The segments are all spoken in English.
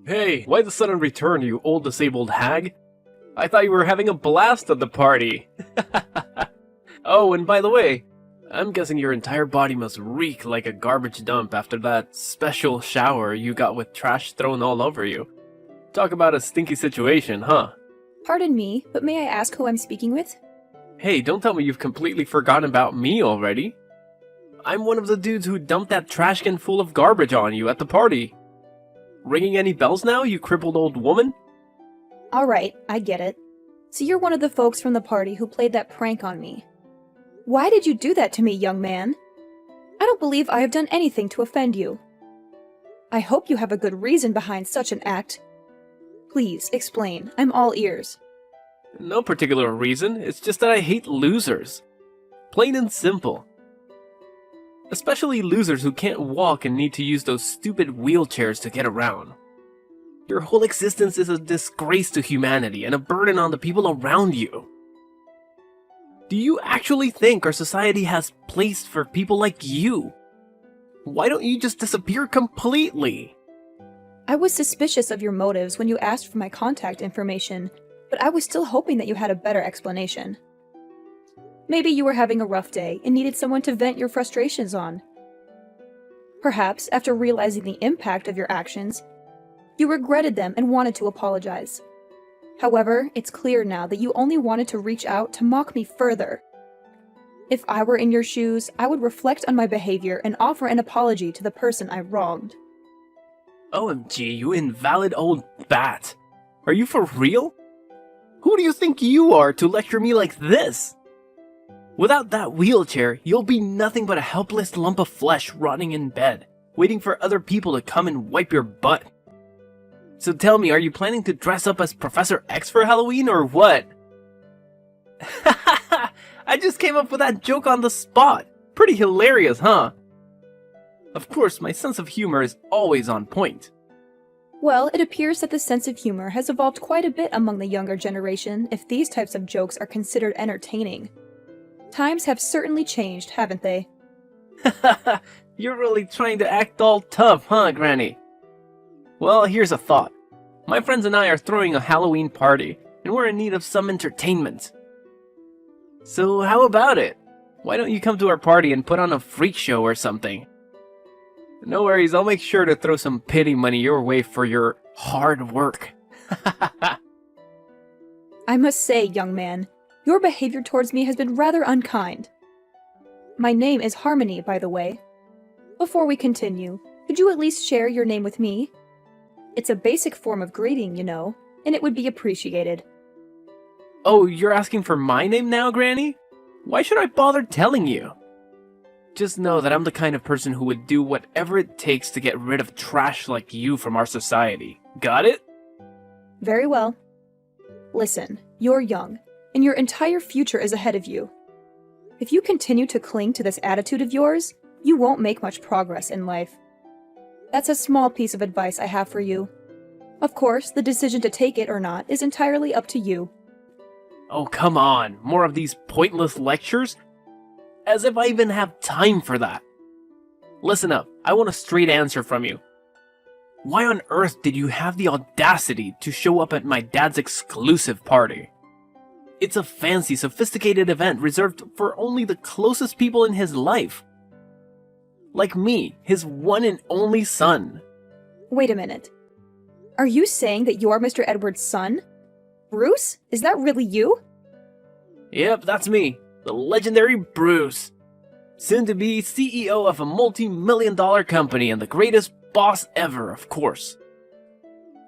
Hey, why the sudden return, you old disabled hag? I thought you were having a blast at the party. Oh, and by the way, I'm guessing your entire body must reek like a garbage dump after that special shower you got with trash thrown all over you. Talk about a stinky situation, huh? Pardon me, but may I ask who I'm speaking with? Hey, don't tell me you've completely forgotten about me already. I'm one of the dudes who dumped that trash can full of garbage on you at the party. Ringing any bells now, you crippled old woman? Alright, I get it. So you're one of the folks from the party who played that prank on me. Why did you do that to me, young man? I don't believe I have done anything to offend you. I hope you have a good reason behind such an act. Please, explain. I'm all ears. No particular reason, it's just that I hate losers. Plain and simple. Especially losers who can't walk and need to use those stupid wheelchairs to get around. Your whole existence is a disgrace to humanity and a burden on the people around you. Do you actually think our society has place for people like you? Why don't you just disappear completely? I was suspicious of your motives when you asked for my contact information, but I was still hoping that you had a better explanation. Maybe you were having a rough day and needed someone to vent your frustrations on. Perhaps, after realizing the impact of your actions, you regretted them and wanted to apologize. However, it's clear now that you only wanted to reach out to mock me further. If I were in your shoes, I would reflect on my behavior and offer an apology to the person I wronged. OMG, you invalid old bat. Are you for real? Who do you think you are to lecture me like this? Without that wheelchair, you'll be nothing but a helpless lump of flesh rotting in bed, waiting for other people to come and wipe your butt. So tell me, are you planning to dress up as Professor X for Halloween or what? I just came up with that joke on the spot. Pretty hilarious, huh? Of course, my sense of humor is always on point. Well, it appears that the sense of humor has evolved quite a bit among the younger generation if these types of jokes are considered entertaining. Times have certainly changed, haven't they? You're really trying to act all tough, huh, Granny? Well, here's a thought. My friends and I are throwing a Halloween party, and we're in need of some entertainment. So how about it? Why don't you come to our party and put on a freak show or something? No worries, I'll make sure to throw some pity money your way for your hard work. I must say, young man, your behavior towards me has been rather unkind. My name is Harmony, by the way. Before we continue, could you at least share your name with me? It's a basic form of greeting, you know, and it would be appreciated. Oh, you're asking for my name now, Granny? Why should I bother telling you? Just know that I'm the kind of person who would do whatever it takes to get rid of trash like you from our society. Got it? Very well. Listen, you're young, and your entire future is ahead of you. If you continue to cling to this attitude of yours, you won't make much progress in life. That's a small piece of advice I have for you. Of course, the decision to take it or not is entirely up to you. Oh, come on. More of these pointless lectures? As if I even have time for that. Listen up, I want a straight answer from you. Why on earth did you have the audacity to show up at my dad's exclusive party? It's a fancy, sophisticated event reserved for only the closest people in his life. Like me, his one and only son. Wait a minute. Are you saying that you're Mr. Edward's son? Bruce? Is that really you? Yep, that's me. The legendary Bruce. Soon to be CEO of a multi-million-dollar company and the greatest boss ever, of course.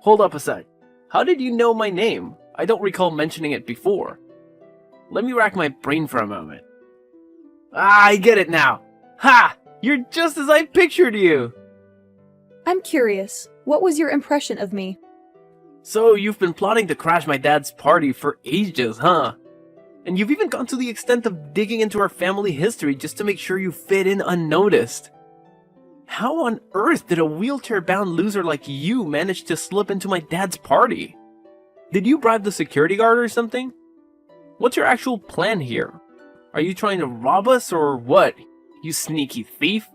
Hold up a sec. How did you know my name? I don't recall mentioning it before. Let me rack my brain for a moment. Ah, I get it now. Ha! You're just as I pictured you! I'm curious. What was your impression of me? So, you've been plotting to crash my dad's party for ages, huh? And you've even gone to the extent of digging into our family history just to make sure you fit in unnoticed. How on earth did a wheelchair-bound loser like you manage to slip into my dad's party? Did you bribe the security guard or something? What's your actual plan here? Are you trying to rob us or what, you sneaky thief?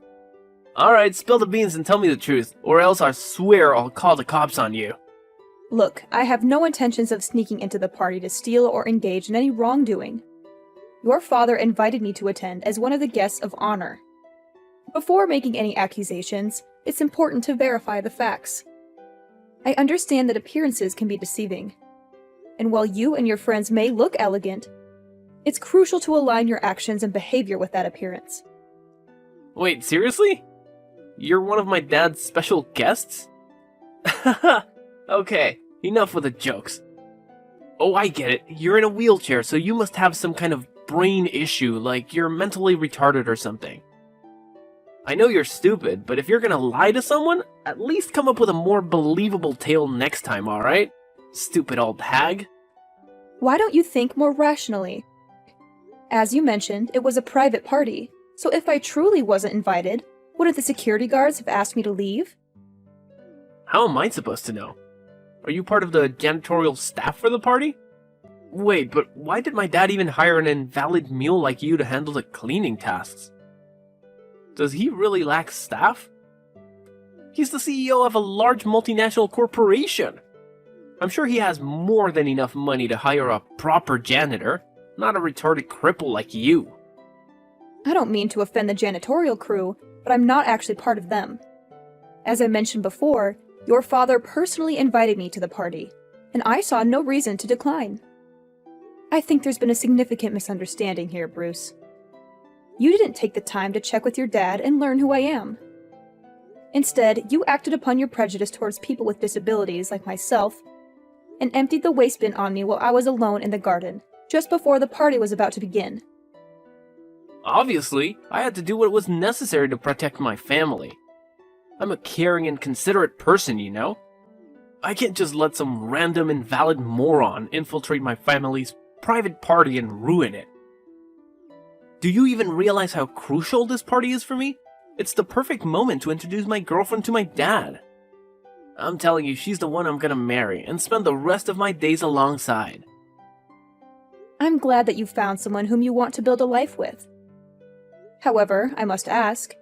Alright, spill the beans and tell me the truth, or else I swear I'll call the cops on you. Look, I have no intentions of sneaking into the party to steal or engage in any wrongdoing. Your father invited me to attend as one of the guests of honor. Before making any accusations, it's important to verify the facts. I understand that appearances can be deceiving. And while you and your friends may look elegant, it's crucial to align your actions and behavior with that appearance. Wait, seriously? You're one of my dad's special guests? Okay, enough with the jokes. Oh, I get it. You're in a wheelchair, so you must have some kind of brain issue, like you're mentally retarded or something. I know you're stupid, but if you're gonna lie to someone, at least come up with a more believable tale next time, alright? Stupid old hag. Why don't you think more rationally? As you mentioned, it was a private party, so if I truly wasn't invited, wouldn't the security guards have asked me to leave? How am I supposed to know? Are you part of the janitorial staff for the party? Wait, but why did my dad even hire an invalid mule like you to handle the cleaning tasks? Does he really lack staff? He's the CEO of a large multinational corporation. I'm sure he has more than enough money to hire a proper janitor, not a retarded cripple like you. I don't mean to offend the janitorial crew, but I'm not actually part of them. As I mentioned before, your father personally invited me to the party, and I saw no reason to decline. I think there's been a significant misunderstanding here, Bruce. You didn't take the time to check with your dad and learn who I am. Instead, you acted upon your prejudice towards people with disabilities like myself and emptied the waste bin on me while I was alone in the garden, just before the party was about to begin. Obviously, I had to do what was necessary to protect my family. I'm a caring and considerate person, you know? I can't just let some random invalid moron infiltrate my family's private party and ruin it. Do you even realize how crucial this party is for me? It's the perfect moment to introduce my girlfriend to my dad. I'm telling you, she's the one I'm gonna marry and spend the rest of my days alongside. I'm glad that you found someone whom you want to build a life with. However, I must ask,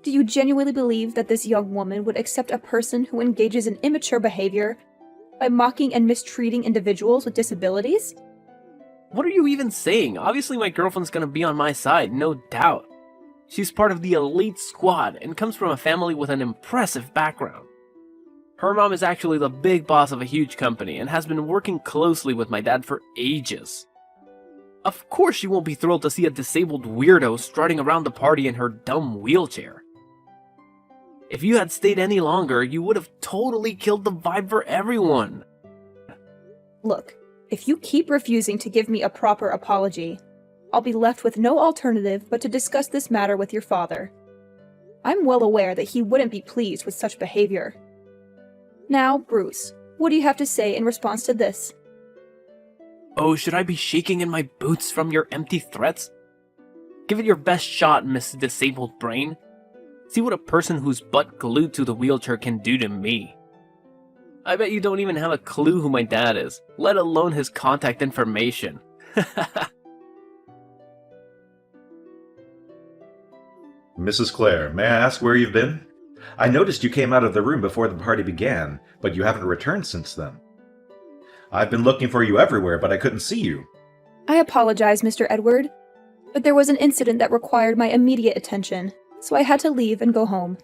do you genuinely believe that this young woman would accept a person who engages in immature behavior by mocking and mistreating individuals with disabilities? What are you even saying? Obviously my girlfriend's gonna be on my side, no doubt. She's part of the elite squad and comes from a family with an impressive background. Her mom is actually the big boss of a huge company and has been working closely with my dad for ages. Of course she won't be thrilled to see a disabled weirdo strutting around the party in her dumb wheelchair. If you had stayed any longer, you would have totally killed the vibe for everyone. Look, if you keep refusing to give me a proper apology, I'll be left with no alternative but to discuss this matter with your father. I'm well aware that he wouldn't be pleased with such behavior. Now, Bruce, what do you have to say in response to this? Oh, should I be shaking in my boots from your empty threats? Give it your best shot, Miss Disabled Brain. See what a person who's butt glued to the wheelchair can do to me. I bet you don't even have a clue who my dad is, let alone his contact information. Mrs. Clare, may I ask where you've been? I noticed you came out of the room before the party began, but you haven't returned since then. I've been looking for you everywhere, but I couldn't see you. I apologize, Mr. Edward, but there was an incident that required my immediate attention, so I had to leave and go home.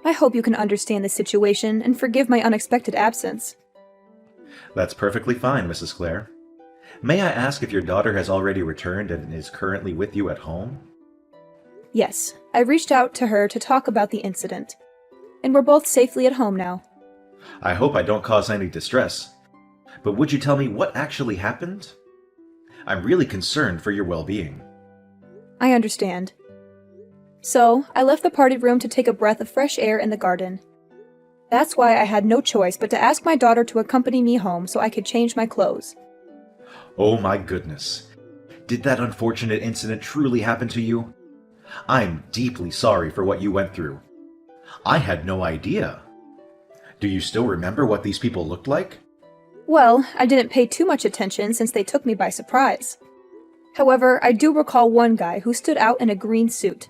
I hope you can understand the situation and forgive my unexpected absence. That's perfectly fine, Mrs. Clare. May I ask if your daughter has already returned and is currently with you at home? Yes, I reached out to her to talk about the incident, and we're both safely at home now. I hope I don't cause any distress. But would you tell me what actually happened? I'm really concerned for your well-being. I understand. So, I left the party room to take a breath of fresh air in the garden. That's why I had no choice but to ask my daughter to accompany me home so I could change my clothes. Oh my goodness. Did that unfortunate incident truly happen to you? I'm deeply sorry for what you went through. I had no idea. Do you still remember what these people looked like? Well, I didn't pay too much attention since they took me by surprise. However, I do recall one guy who stood out in a green suit.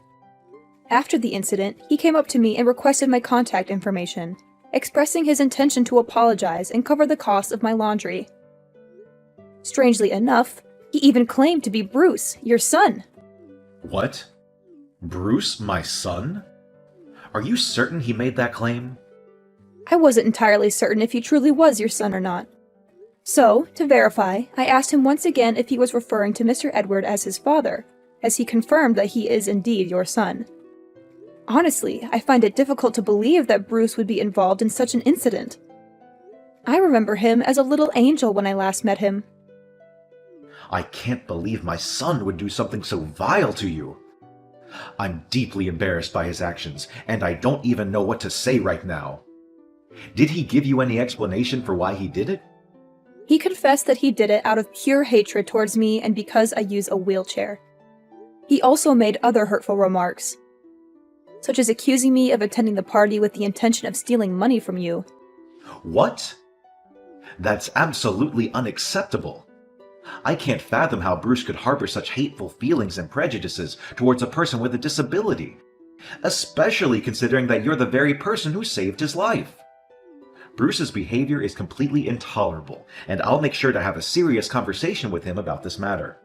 After the incident, he came up to me and requested my contact information, expressing his intention to apologize and cover the cost of my laundry. Strangely enough, he even claimed to be Bruce, your son. What? Bruce, my son? Are you certain he made that claim? I wasn't entirely certain if he truly was your son or not. So, to verify, I asked him once again if he was referring to Mr. Edward as his father, as he confirmed that he is indeed your son. Honestly, I find it difficult to believe that Bruce would be involved in such an incident. I remember him as a little angel when I last met him. I can't believe my son would do something so vile to you. I'm deeply embarrassed by his actions, and I don't even know what to say right now. Did he give you any explanation for why he did it? He confessed that he did it out of pure hatred towards me and because I use a wheelchair. He also made other hurtful remarks, such as accusing me of attending the party with the intention of stealing money from you. What? That's absolutely unacceptable. I can't fathom how Bruce could harbor such hateful feelings and prejudices towards a person with a disability, especially considering that you're the very person who saved his life. Bruce's behavior is completely intolerable, and I'll make sure to have a serious conversation with him about this matter.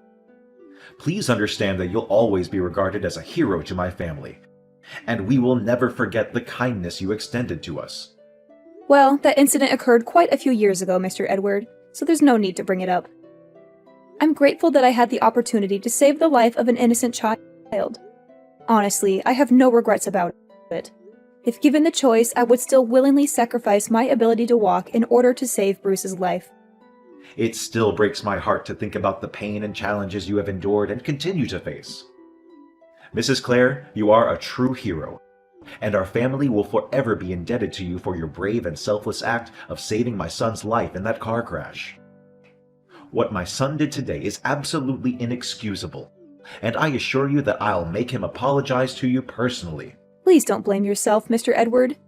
Please understand that you'll always be regarded as a hero to my family, and we will never forget the kindness you extended to us. Well, that incident occurred quite a few years ago, Mr. Edward, so there's no need to bring it up. I'm grateful that I had the opportunity to save the life of an innocent child. Honestly, I have no regrets about it. If given the choice, I would still willingly sacrifice my ability to walk in order to save Bruce's life. It still breaks my heart to think about the pain and challenges you have endured and continue to face. Mrs. Clare, you are a true hero, and our family will forever be indebted to you for your brave and selfless act of saving my son's life in that car crash. What my son did today is absolutely inexcusable, and I assure you that I'll make him apologize to you personally. Please don't blame yourself, Mr. Edward.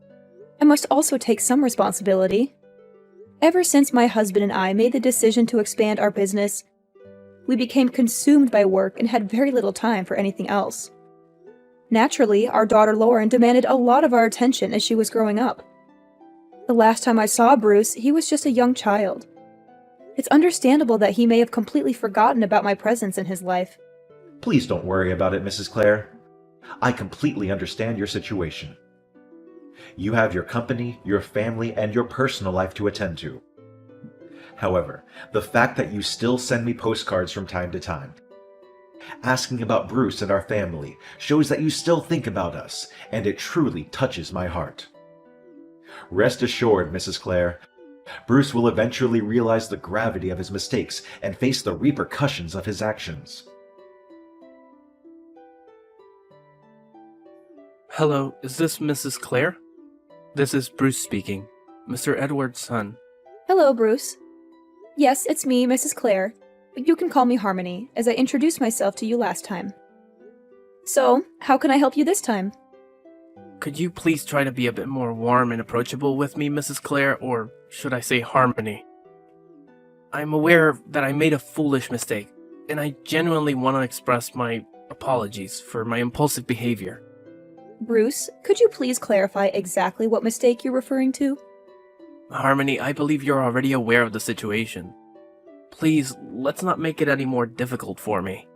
I must also take some responsibility. Ever since my husband and I made the decision to expand our business, we became consumed by work and had very little time for anything else. Naturally, our daughter Lauren demanded a lot of our attention as she was growing up. The last time I saw Bruce, he was just a young child. It's understandable that he may have completely forgotten about my presence in his life. Please don't worry about it, Mrs. Clare. I completely understand your situation. You have your company, your family, and your personal life to attend to. However, the fact that you still send me postcards from time to time, asking about Bruce and our family, shows that you still think about us, and it truly touches my heart. Rest assured, Mrs. Clare, Bruce will eventually realize the gravity of his mistakes and face the repercussions of his actions. Hello, is this Mrs. Clare? This is Bruce speaking, Mr. Edward's son. Hello, Bruce. Yes, it's me, Mrs. Clare, but you can call me Harmony, as I introduced myself to you last time. So, how can I help you this time? Could you please try to be a bit more warm and approachable with me, Mrs. Clare, or should I say Harmony? I'm aware that I made a foolish mistake, and I genuinely want to express my apologies for my impulsive behavior. Bruce, could you please clarify exactly what mistake you're referring to? Harmony, I believe you're already aware of the situation. Please, let's not make it any more difficult for me.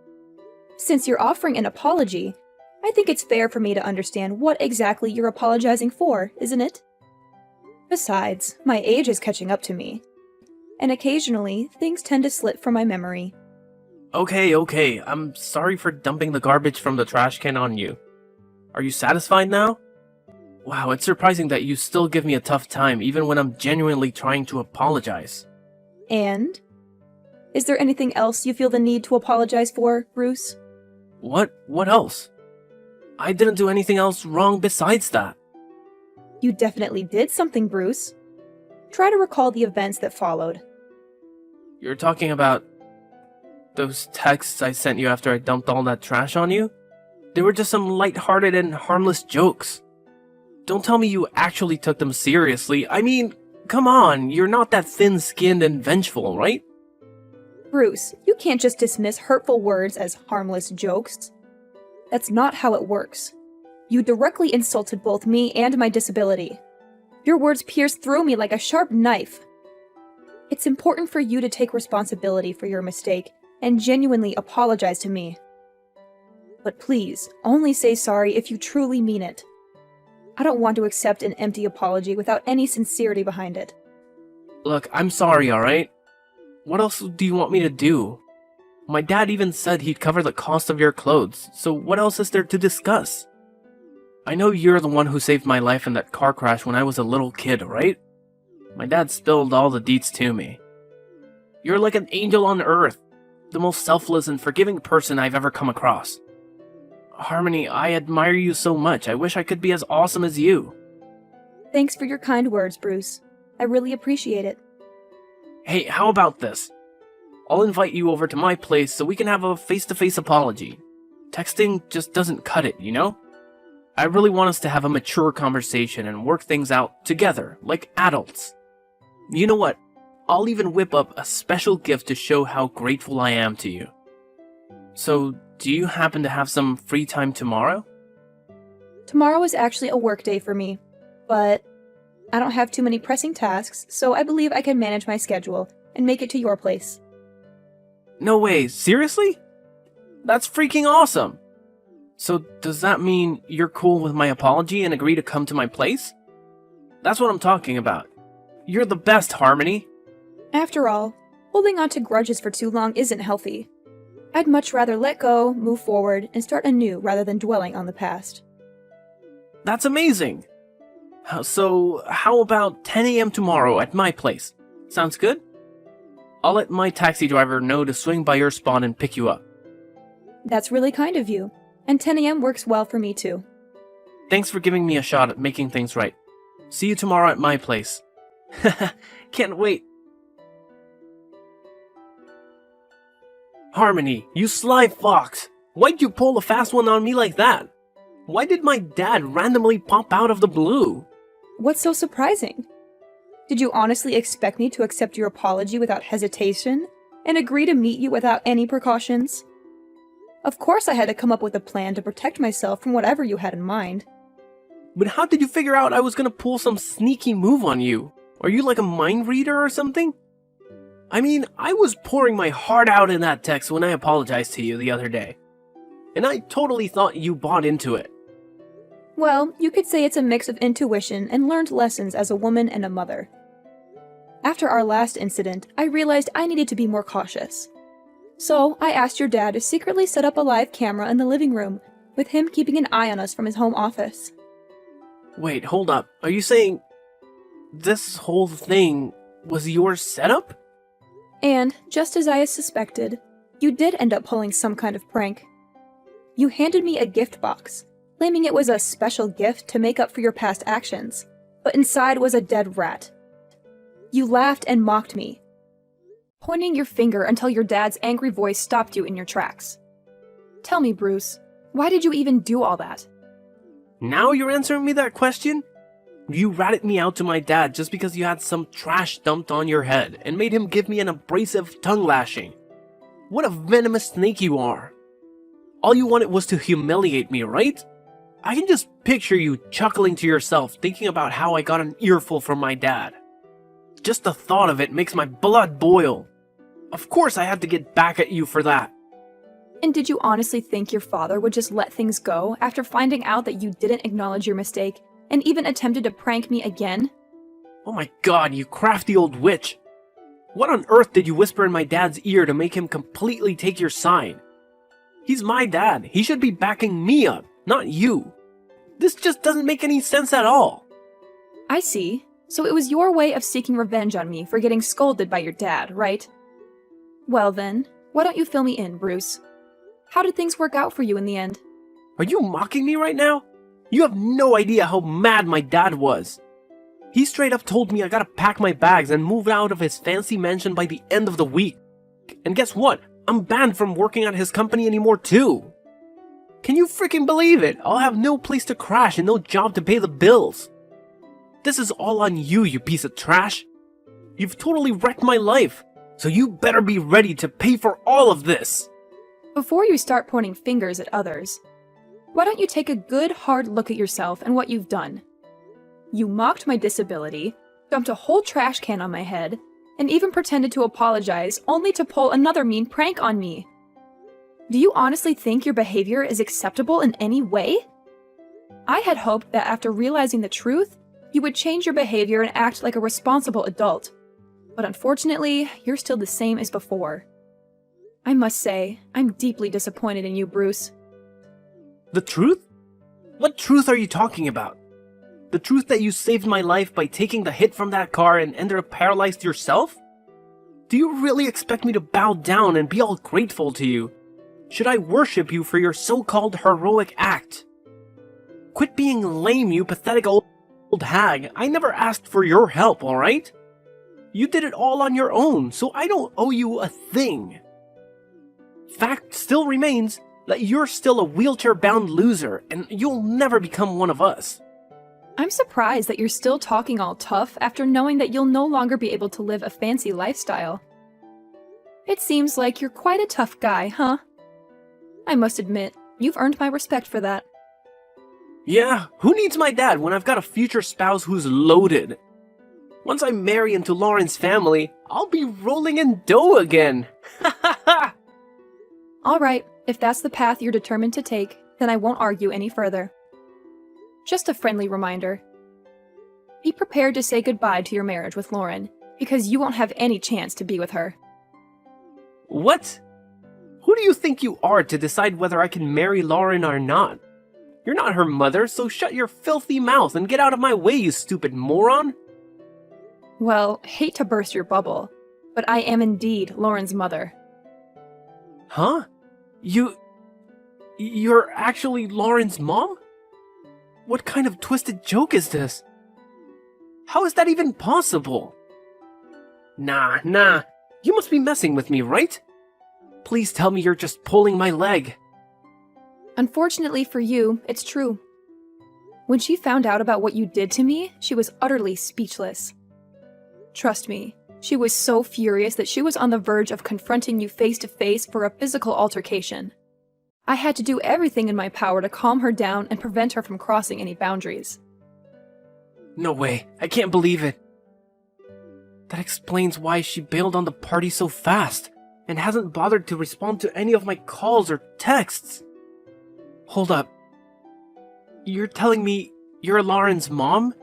Since you're offering an apology, I think it's fair for me to understand what exactly you're apologizing for, isn't it? Besides, my age is catching up to me, and occasionally things tend to slip from my memory. Okay, I'm sorry for dumping the garbage from the trash can on you. Are you satisfied now? Wow, it's surprising that you still give me a tough time even when I'm genuinely trying to apologize. And? Is there anything else you feel the need to apologize for, Bruce? What else? I didn't do anything else wrong besides that. You definitely did something, Bruce. Try to recall the events that followed. You're talking about those texts I sent you after I dumped all that trash on you? They were just some light-hearted and harmless jokes. Don't tell me you actually took them seriously. I mean, come on, you're not that thin-skinned and vengeful, right? Bruce, you can't just dismiss hurtful words as harmless jokes. That's not how it works. You directly insulted both me and my disability. Your words pierced through me like a sharp knife. It's important for you to take responsibility for your mistake and genuinely apologize to me. But please, only say sorry if you truly mean it. I don't want to accept an empty apology without any sincerity behind it. Look, I'm sorry, alright? What else do you want me to do? My dad even said he'd cover the cost of your clothes, so what else is there to discuss? I know you're the one who saved my life in that car crash when I was a little kid, right? My dad spilled all the deets to me. You're like an angel on earth, the most selfless and forgiving person I've ever come across. Harmony, I admire you so much. I wish I could be as awesome as you. Thanks for your kind words, Bruce. I really appreciate it. Hey, how about this? I'll invite you over to my place so we can have a face-to-face apology. Texting just doesn't cut it, you know? I really want us to have a mature conversation and work things out together, like adults. You know what? I'll even whip up a special gift to show how grateful I am to you. So, do you happen to have some free time tomorrow? Tomorrow is actually a work day for me, but I don't have too many pressing tasks, so I believe I can manage my schedule and make it to your place. No way, seriously? That's freaking awesome! So does that mean you're cool with my apology and agree to come to my place? That's what I'm talking about. You're the best, Harmony. After all, holding on to grudges for too long isn't healthy. I'd much rather let go, move forward, and start anew rather than dwelling on the past. That's amazing! So, how about 10 a.m. tomorrow at my place? Sounds good? I'll let my taxi driver know to swing by your spot and pick you up. That's really kind of you, and 10 a.m. works well for me too. Thanks for giving me a shot at making things right. See you tomorrow at my place. Can't wait. Harmony, you sly fox! Why'd you pull a fast one on me like that? Why did my dad randomly pop out of the blue? What's so surprising? Did you honestly expect me to accept your apology without hesitation and agree to meet you without any precautions? Of course I had to come up with a plan to protect myself from whatever you had in mind. But how did you figure out I was gonna pull some sneaky move on you? Are you like a mind reader or something? I mean, I was pouring my heart out in that text when I apologized to you the other day. And I totally thought you bought into it. Well, you could say it's a mix of intuition and learned lessons as a woman and a mother. After our last incident, I realized I needed to be more cautious. So, I asked your dad to secretly set up a live camera in the living room, with him keeping an eye on us from his home office. Wait, hold up. Are you saying this whole thing was your setup? And, just as I had suspected, you did end up pulling some kind of prank. You handed me a gift box, claiming it was a special gift to make up for your past actions, but inside was a dead rat. You laughed and mocked me, pointing your finger until your dad's angry voice stopped you in your tracks. Tell me, Bruce, why did you even do all that? Now you're answering me that question? You ratted me out to my dad just because you had some trash dumped on your head and made him give me an abrasive tongue lashing. What a venomous snake you are. All you wanted was to humiliate me, right? I can just picture you chuckling to yourself thinking about how I got an earful from my dad. Just the thought of it makes my blood boil. Of course I had to get back at you for that. And did you honestly think your father would just let things go after finding out that you didn't acknowledge your mistake and even attempted to prank me again? Oh my god, you crafty old witch. What on earth did you whisper in my dad's ear to make him completely take your side? He's my dad. He should be backing me up, not you. This just doesn't make any sense at all. I see. So it was your way of seeking revenge on me for getting scolded by your dad, right? Well then, why don't you fill me in, Bruce? How did things work out for you in the end? Are you mocking me right now? You have no idea how mad my dad was. He straight up told me I gotta pack my bags and move out of his fancy mansion by the end of the week. And guess what? I'm banned from working at his company anymore too. Can you freaking believe it? I'll have no place to crash and no job to pay the bills. This is all on you, you piece of trash. You've totally wrecked my life, so you better be ready to pay for all of this. Before you start pointing fingers at others, Why don't you take a good, hard look at yourself and what you've done? You mocked my disability, dumped a whole trash can on my head, and even pretended to apologize only to pull another mean prank on me. Do you honestly think your behavior is acceptable in any way? I had hoped that after realizing the truth, you would change your behavior and act like a responsible adult. But unfortunately, you're still the same as before. I must say, I'm deeply disappointed in you, Bruce. The truth? What truth are you talking about? The truth that you saved my life by taking the hit from that car and ended up paralyzed yourself? Do you really expect me to bow down and be all grateful to you? Should I worship you for your so-called heroic act? Quit being lame, you pathetic old hag. I never asked for your help, alright? You did it all on your own, so I don't owe you a thing. Fact still remains that you're still a wheelchair-bound loser, and you'll never become one of us. I'm surprised that you're still talking all tough after knowing that you'll no longer be able to live a fancy lifestyle. It seems like you're quite a tough guy, huh? I must admit, you've earned my respect for that. Yeah, who needs my dad when I've got a future spouse who's loaded? Once I marry into Lauren's family, I'll be rolling in dough again. Ha ha ha! Alright, if that's the path you're determined to take, then I won't argue any further. Just a friendly reminder. Be prepared to say goodbye to your marriage with Lauren, because you won't have any chance to be with her. What? Who do you think you are to decide whether I can marry Lauren or not? You're not her mother, so shut your filthy mouth and get out of my way, you stupid moron! Well, hate to burst your bubble, but I am indeed Lauren's mother. Huh? You're actually Lauren's mom? What kind of twisted joke is this? How is that even possible? Nah, you must be messing with me, right? Please tell me you're just pulling my leg. Unfortunately for you, it's true. When she found out about what you did to me, she was utterly speechless. Trust me, she was so furious that she was on the verge of confronting you face to face for a physical altercation. I had to do everything in my power to calm her down and prevent her from crossing any boundaries. No way, I can't believe it. That explains why she bailed on the party so fast, and hasn't bothered to respond to any of my calls or texts. Hold up. You're telling me you're Lauren's mom?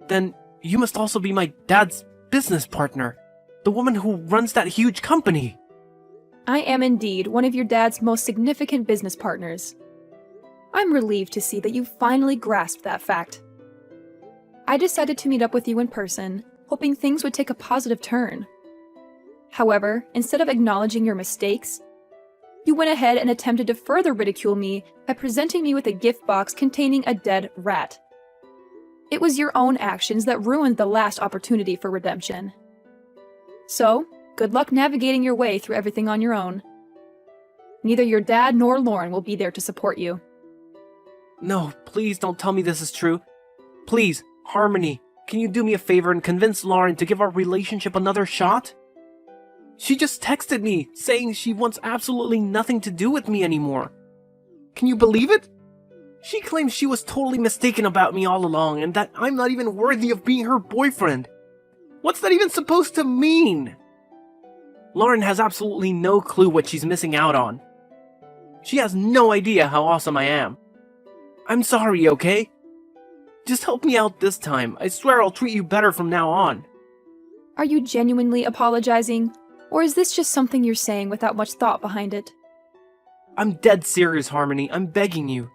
Then you must also be my dad's business partner, the woman who runs that huge company. I am indeed one of your dad's most significant business partners. I'm relieved to see that you finally grasped that fact. I decided to meet up with you in person, hoping things would take a positive turn. However, instead of acknowledging your mistakes, you went ahead and attempted to further ridicule me by presenting me with a gift box containing a dead rat. It was your own actions that ruined the last opportunity for redemption. So, good luck navigating your way through everything on your own. Neither your dad nor Lauren will be there to support you. No, please don't tell me this is true. Please, Harmony, can you do me a favor and convince Lauren to give our relationship another shot? She just texted me, saying she wants absolutely nothing to do with me anymore. Can you believe it? She claims she was totally mistaken about me all along, and that I'm not even worthy of being her boyfriend. What's that even supposed to mean? Lauren has absolutely no clue what she's missing out on. She has no idea how awesome I am. I'm sorry, okay? Just help me out this time. I swear I'll treat you better from now on. Are you genuinely apologizing? Or is this just something you're saying without much thought behind it? I'm dead serious, Harmony. I'm begging you.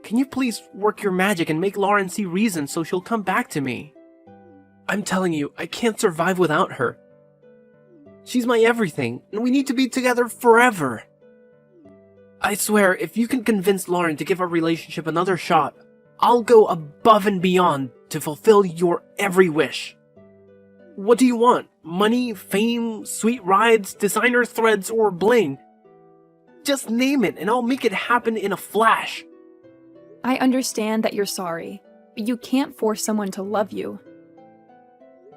Can you please work your magic and make Lauren see reason so she'll come back to me? I'm telling you, I can't survive without her. She's my everything, and we need to be together forever. I swear, if you can convince Lauren to give our relationship another shot, I'll go above and beyond to fulfill your every wish. What do you want? Money, fame, sweet rides, designer threads, or bling? Just name it, and I'll make it happen in a flash. I understand that you're sorry, but you can't force someone to love you.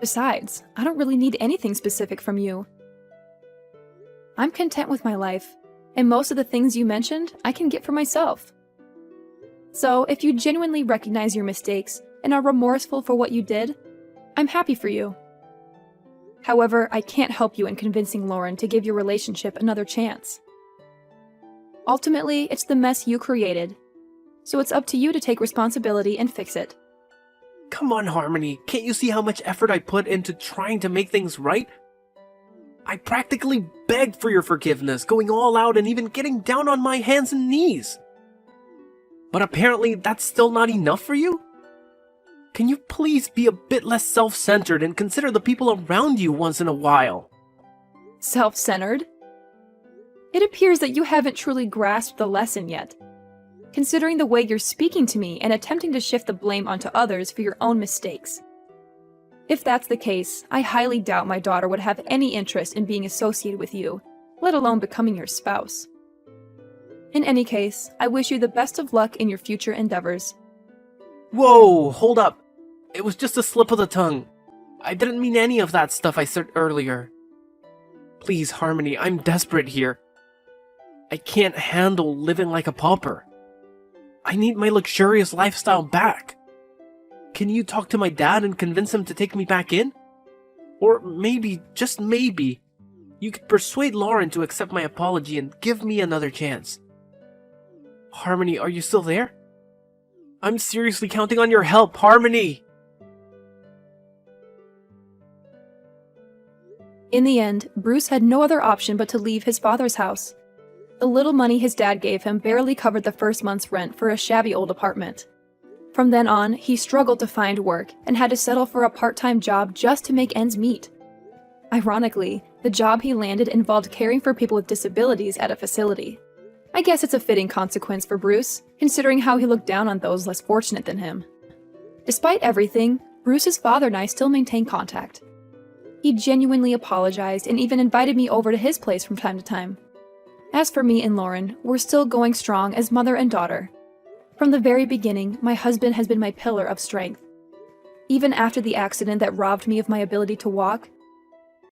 Besides, I don't really need anything specific from you. I'm content with my life, and most of the things you mentioned I can get for myself. So, if you genuinely recognize your mistakes and are remorseful for what you did, I'm happy for you. However, I can't help you in convincing Lauren to give your relationship another chance. Ultimately, it's the mess you created, so it's up to you to take responsibility and fix it. Come on, Harmony, can't you see how much effort I put into trying to make things right? I practically begged for your forgiveness, going all out and even getting down on my hands and knees. But apparently that's still not enough for you? Can you please be a bit less self-centered and consider the people around you once in a while? Self-centered? It appears that you haven't truly grasped the lesson yet, considering the way you're speaking to me and attempting to shift the blame onto others for your own mistakes. If that's the case, I highly doubt my daughter would have any interest in being associated with you, let alone becoming your spouse. In any case, I wish you the best of luck in your future endeavors. Whoa, hold up. It was just a slip of the tongue. I didn't mean any of that stuff I said earlier. Please, Harmony, I'm desperate here. I can't handle living like a pauper. I need my luxurious lifestyle back. Can you talk to my dad and convince him to take me back in? Or maybe, just maybe, you could persuade Lauren to accept my apology and give me another chance. Harmony, are you still there? I'm seriously counting on your help, Harmony! In the end, Bruce had no other option but to leave his father's house. The little money his dad gave him barely covered the first month's rent for a shabby old apartment. From then on, he struggled to find work and had to settle for a part-time job just to make ends meet. Ironically, the job he landed involved caring for people with disabilities at a facility. I guess it's a fitting consequence for Bruce, considering how he looked down on those less fortunate than him. Despite everything, Bruce's father and I still maintain contact. He genuinely apologized and even invited me over to his place from time to time. As for me and Lauren, we're still going strong as mother and daughter. From the very beginning, my husband has been my pillar of strength. Even after the accident that robbed me of my ability to walk,